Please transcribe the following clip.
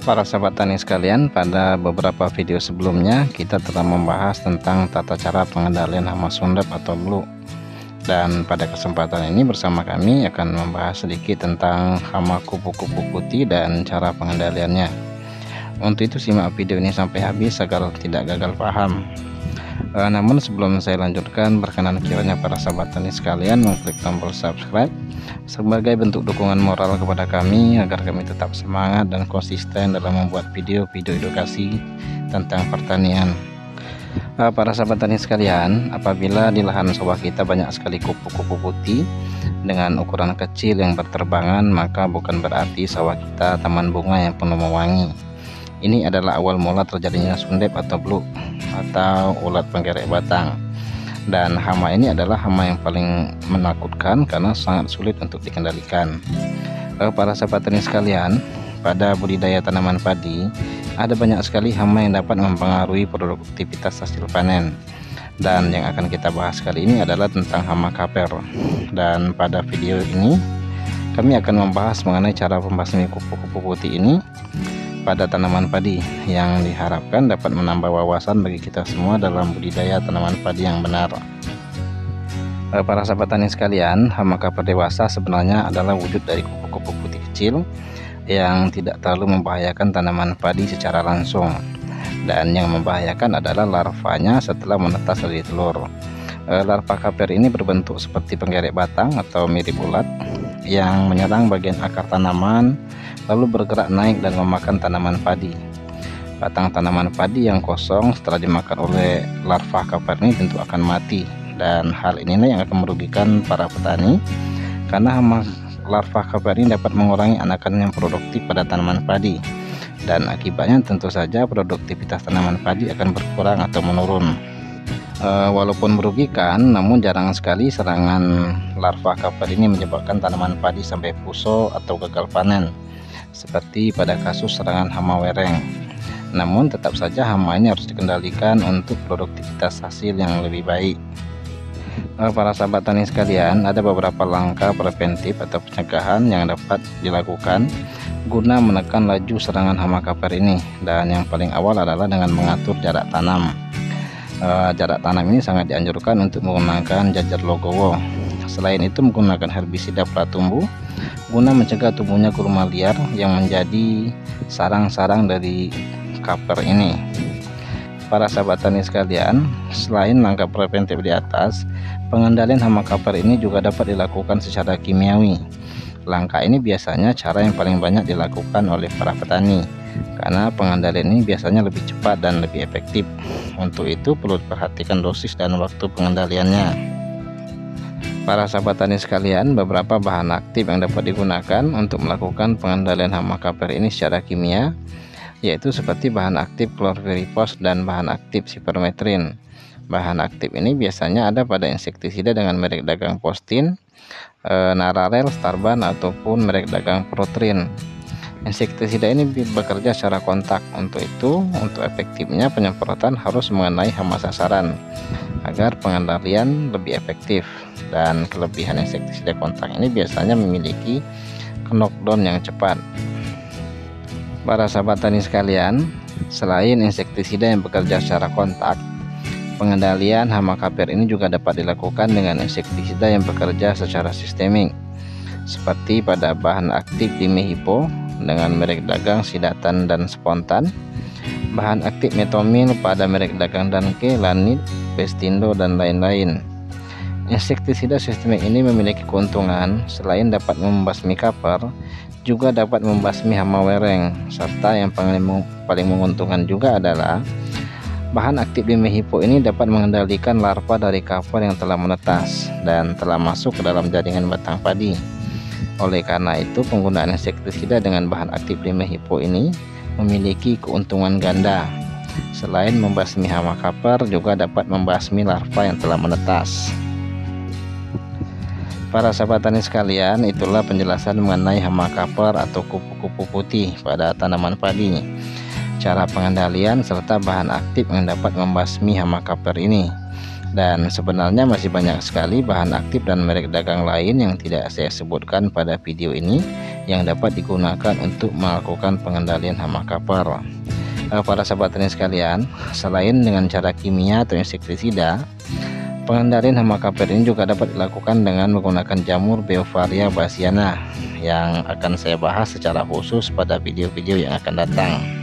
Para sahabat tani sekalian, pada beberapa video sebelumnya kita telah membahas tentang tata cara pengendalian hama sundep atau bluk. Dan pada kesempatan ini bersama kami akan membahas sedikit tentang hama kupu-kupu putih dan cara pengendaliannya. Untuk itu simak video ini sampai habis agar tidak gagal paham. Namun sebelum saya lanjutkan, berkenan kiranya para sahabat tani sekalian mengklik tombol subscribe sebagai bentuk dukungan moral kepada kami agar kami tetap semangat dan konsisten dalam membuat video-video edukasi tentang pertanian. Para sahabat tani sekalian, apabila di lahan sawah kita banyak sekali kupu-kupu putih dengan ukuran kecil yang berterbangan, maka bukan berarti sawah kita taman bunga yang penuh mewangi. Ini adalah awal mula terjadinya sundep atau bluk atau ulat penggerek batang. Dan hama ini adalah hama yang paling menakutkan karena sangat sulit untuk dikendalikan. Para sahabat tani sekalian, pada budidaya tanaman padi ada banyak sekali hama yang dapat mempengaruhi produktivitas hasil panen. Dan yang akan kita bahas kali ini adalah tentang hama kaper. Dan pada video ini kami akan membahas mengenai cara membasmi kupu-kupu putih ini pada tanaman padi yang diharapkan dapat menambah wawasan bagi kita semua dalam budidaya tanaman padi yang benar. Para sahabat tani sekalian, hama kaper dewasa sebenarnya adalah wujud dari kupu-kupu putih kecil yang tidak terlalu membahayakan tanaman padi secara langsung, dan yang membahayakan adalah larvanya setelah menetas dari telur. Larva kaper ini berbentuk seperti penggerek batang atau mirip ulat yang menyerang bagian akar tanaman lalu bergerak naik dan memakan tanaman padi. Batang tanaman padi yang kosong setelah dimakan oleh larva kaper ini tentu akan mati, dan hal inilah yang akan merugikan para petani karena hama larva kaper ini dapat mengurangi anakan yang produktif pada tanaman padi, dan akibatnya tentu saja produktivitas tanaman padi akan berkurang atau menurun. Walaupun merugikan, namun jarang sekali serangan larva kaper ini menyebabkan tanaman padi sampai puso atau gagal panen seperti pada kasus serangan hama wereng. Namun tetap saja hama ini harus dikendalikan untuk produktivitas hasil yang lebih baik. Para sahabat tani sekalian, ada beberapa langkah preventif atau pencegahan yang dapat dilakukan guna menekan laju serangan hama kaper ini. Dan yang paling awal adalah dengan mengatur jarak tanam. Jarak tanam ini sangat dianjurkan untuk menggunakan jajar logowo. Selain itu menggunakan herbisida pratumbuh guna mencegah tumbuhnya kurma liar yang menjadi sarang-sarang dari kaper ini. Para sahabat tani sekalian, selain langkah preventif di atas, pengendalian hama kaper ini juga dapat dilakukan secara kimiawi. Langkah ini biasanya cara yang paling banyak dilakukan oleh para petani karena pengendalian ini biasanya lebih cepat dan lebih efektif. Untuk itu perlu diperhatikan dosis dan waktu pengendaliannya. Para sahabat tani sekalian, beberapa bahan aktif yang dapat digunakan untuk melakukan pengendalian hama kaper ini secara kimia, yaitu seperti bahan aktif klorpirifos dan bahan aktif sipermetrin. Bahan aktif ini biasanya ada pada insektisida dengan merek dagang Postin, Nararel, Starban ataupun merek dagang Protrin. Insektisida ini bekerja secara kontak. Untuk itu, untuk efektifnya penyemprotan harus mengenai hama sasaran agar pengendalian lebih efektif. Dan kelebihan insektisida kontak ini biasanya memiliki knockdown yang cepat. Para sahabat tani sekalian, selain insektisida yang bekerja secara kontak, pengendalian hama kaper ini juga dapat dilakukan dengan insektisida yang bekerja secara sistemik, seperti pada bahan aktif dimehipo dengan merek dagang Sidatan dan Spontan, bahan aktif metomil pada merek dagang Danke, Lanit, Pestindo, dan lain-lain. Insektisida sistemik ini memiliki keuntungan selain dapat membasmi kaper, juga dapat membasmi hama wereng, serta yang paling menguntungkan juga adalah bahan aktif dimehipo ini dapat mengendalikan larva dari kaper yang telah menetas dan telah masuk ke dalam jaringan batang padi. Oleh karena itu, penggunaan insektisida dengan bahan aktif dimehipo ini memiliki keuntungan ganda. Selain membasmi hama kaper, juga dapat membasmi larva yang telah menetas. Para sahabat tani sekalian, itulah penjelasan mengenai hama kaper atau kupu-kupu putih pada tanaman padi, cara pengendalian serta bahan aktif yang dapat membasmi hama kaper ini. Dan sebenarnya masih banyak sekali bahan aktif dan merek dagang lain yang tidak saya sebutkan pada video ini yang dapat digunakan untuk melakukan pengendalian hama kapar. Para sahabat tani sekalian, selain dengan cara kimia atau insektisida, pengendalian hama kapar ini juga dapat dilakukan dengan menggunakan jamur Beauveria bassiana yang akan saya bahas secara khusus pada video-video yang akan datang.